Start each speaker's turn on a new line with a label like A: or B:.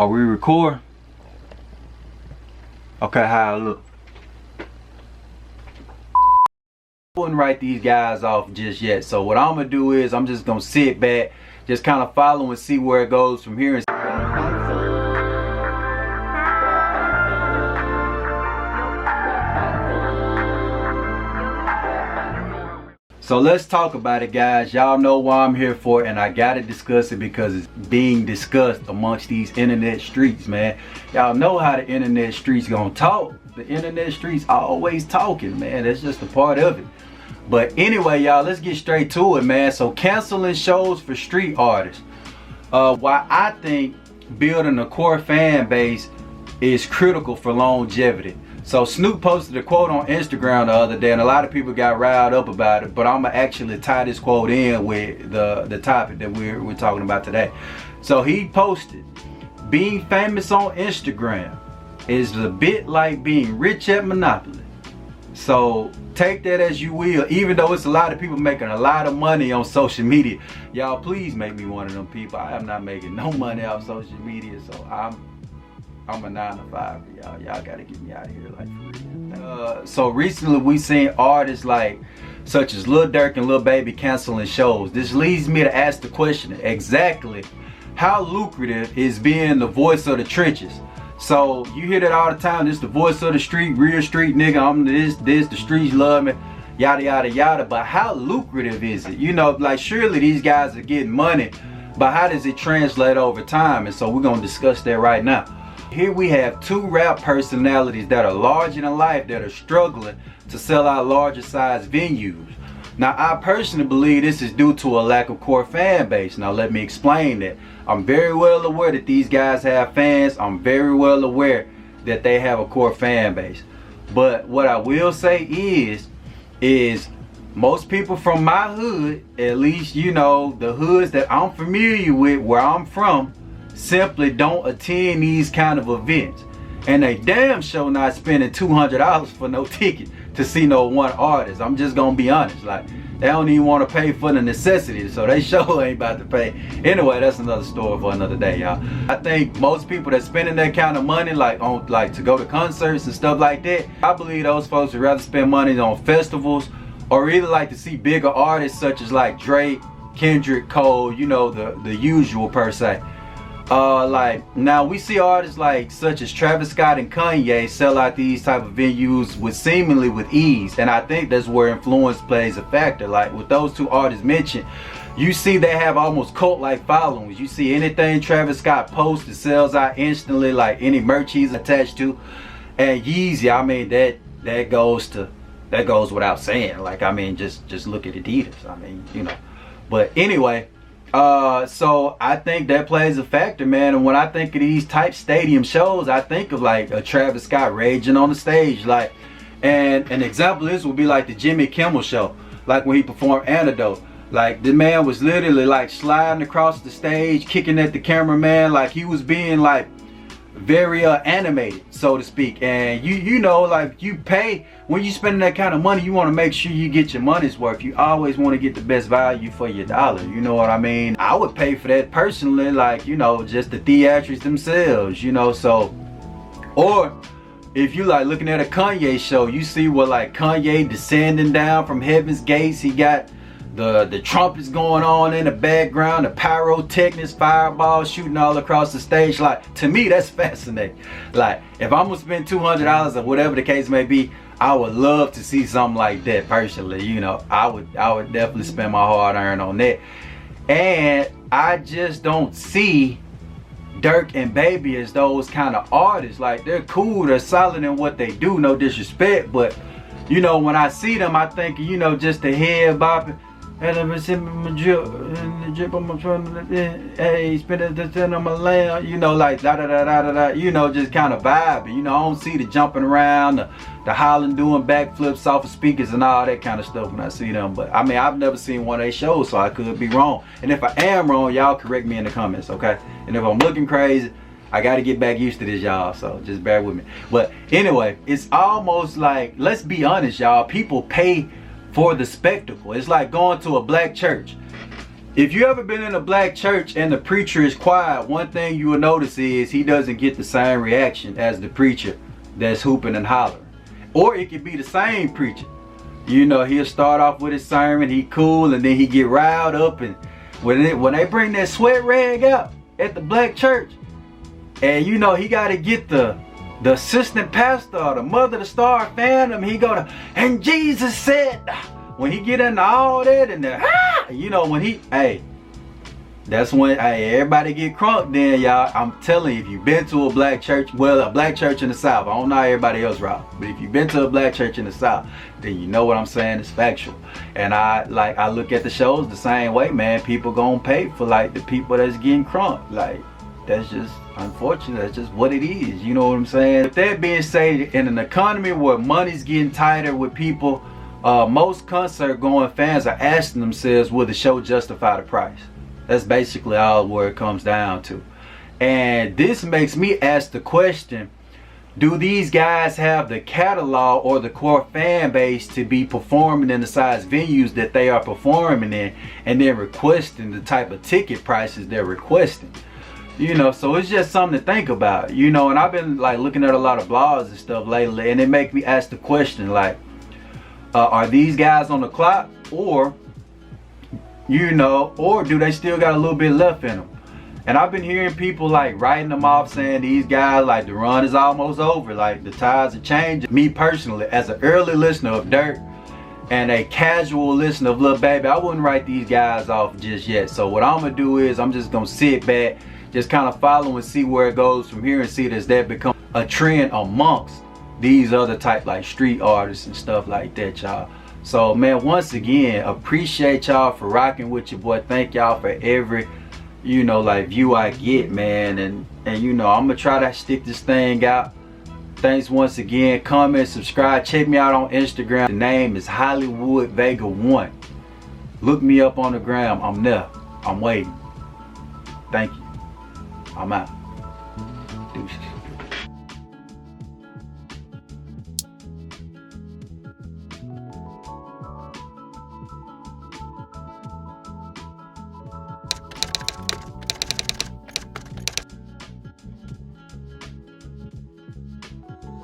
A: Are we record? Okay, how I look? I wouldn't write these guys off just yet. So what I'm gonna do is I'm just gonna sit back, just kind of follow and see where it goes from here. So let's talk about it, guys. Y'all know why I'm here for, and I gotta discuss it because it's being discussed amongst these internet streets, man. Y'all know how the internet streets gonna talk. The internet streets always talking, man. That's just a part of it. But anyway, y'all, let's get straight to it, man. So canceling shows for street artists. Why I think building a core fan base is critical for longevity. So Snoop posted a quote on Instagram the other day, and a lot of people got riled up about it, but I'm gonna actually tie this quote in with the topic that we're talking about today. So he posted, being famous on Instagram is a bit like being rich at Monopoly. So take that as you will. Even though it's a lot of people making a lot of money on social media, y'all please make me one of them people. I am not making no money off social media, so I'm a 9 to 5 for y'all. Y'all gotta get me out of here, like, for real. So recently we seen artists such as Lil Durk and Lil Baby canceling shows. This leads me to ask the question, exactly how lucrative is being the voice of the trenches? So you hear that all the time, this the voice of the street, real street nigga, I'm this, the streets love me, yada yada yada. But how lucrative is it? You know, like, surely these guys are getting money, but how does it translate over time? And so we're gonna discuss that right now. Here we have two rap personalities that are larger than life that are struggling to sell out larger size venues. Now, I personally believe this is due to a lack of core fan base. Now, let me explain that. I'm very well aware that these guys have fans. I'm very well aware that they have a core fan base. But what I will say is most people from my hood, at least, you know, the hoods that I'm familiar with, where I'm from, simply don't attend these kind of events, and they damn sure not spending $200 for no ticket to see no one artist. I'm just gonna be honest, like, they don't even want to pay for the necessities, so they sure ain't about to pay. Anyway, that's another story for another day, y'all. I think most people that spending that kind of money, like to go to concerts and stuff like that, I believe those folks would rather spend money on festivals, or either like to see bigger artists such as like Drake, Kendrick, Cole, you know, the usual per se. Like, now we see artists such as Travis Scott and Kanye sell out these type of venues seemingly with ease, and I think that's where influence plays a factor. Like with those two artists mentioned, you see they have almost cult-like followings. You see anything Travis Scott posts, it sells out instantly, like any merch he's attached to. And Yeezy, I mean, that goes without saying. Like, I mean, just look at Adidas. I mean, you know. But anyway, so I think that plays a factor, man. And when I think of these type stadium shows, I think of like a Travis Scott raging on the stage, like, and an example of this would be like the Jimmy Kimmel show, like when he performed Antidote. Like, the man was literally like sliding across the stage, kicking at the cameraman, like he was being like very animated, so to speak. And you know, like, you pay, when you spending that kind of money, you want to make sure you get your money's worth. You always want to get the best value for your dollar, you know what I mean? I would pay for that personally, like, you know, just the theatrics themselves, you know. So, or if you like looking at a Kanye show, you see what, like, Kanye descending down from heaven's gates. He got the trumpets going on in the background, the pyrotechnics, fireballs shooting all across the stage. Like, to me, that's fascinating. Like, if I'm gonna spend $200 or whatever the case may be, I would love to see something like that personally. You know, I would definitely spend my hard-earned on that. And I just don't see Durk and Baby as those kind of artists. Like, they're cool, they're solid in what they do, no disrespect, but you know, when I see them, I think, you know, just the head bopping, hey, spend it on my land, you know, like da da da da da da, you know, just kind of vibing. You know, I don't see the jumping around, the hollering, doing backflips off of speakers and all that kind of stuff when I see them. But I mean, I've never seen one of their shows, so I could be wrong. And if I am wrong, y'all correct me in the comments, okay? And if I'm looking crazy, I gotta get back used to this, y'all, so just bear with me. But anyway, it's almost like, let's be honest, y'all, people pay for the spectacle. It's like going to a black church. If you ever been in a black church and the preacher is quiet, one thing you will notice is he doesn't get the same reaction as the preacher that's hooping and hollering. Or it could be the same preacher. You know, he'll start off with his sermon, he cool, and then he get riled up, and when they bring that sweat rag out at the black church, and you know he gotta get the assistant pastor or the mother to start fanning him, he gonna, and Jesus said, when he get into all that and you know, when he, that's when, everybody get crunk then, y'all. I'm telling you, if you've been to a black church, well, a black church in the South, I don't know how everybody else route, but if you've been to a black church in the South, then you know what I'm saying is factual. And I look at the shows the same way, man. People gonna pay for like the people that's getting crunk. Like, that's just unfortunate. That's just what it is. You know what I'm saying? With that being said, in an economy where money's getting tighter with people, most concert going fans are asking themselves, will the show justify the price? That's basically all where it comes down to. And this makes me ask the question, do these guys have the catalog or the core fan base to be performing in the size venues that they are performing in, and then requesting the type of ticket prices they're requesting? You know, so it's just something to think about, you know. And I've been like looking at a lot of blogs and stuff lately, and it make me ask the question, like, are these guys on the clock, or you know, or do they still got a little bit left in them? And I've been hearing people like writing them off, saying these guys, like, the run is almost over, like the tides are changing. Me personally, as an early listener of Durk and a casual listener of Lil Baby, I wouldn't write these guys off just yet. So what I'm gonna do is I'm just gonna sit back, just kind of follow and see where it goes from here, and see does that become a trend amongst these other type like street artists and stuff like that, y'all. So man, once again, appreciate y'all for rocking with your boy. Thank y'all for every, you know, like view I get, man. And you know, I'm gonna try to stick this thing out. Thanks once again. Comment, subscribe, check me out on Instagram. The name is Hollywood Vega 1. Look me up on the gram. I'm there. I'm waiting. Thank you. I'm out. Deuces.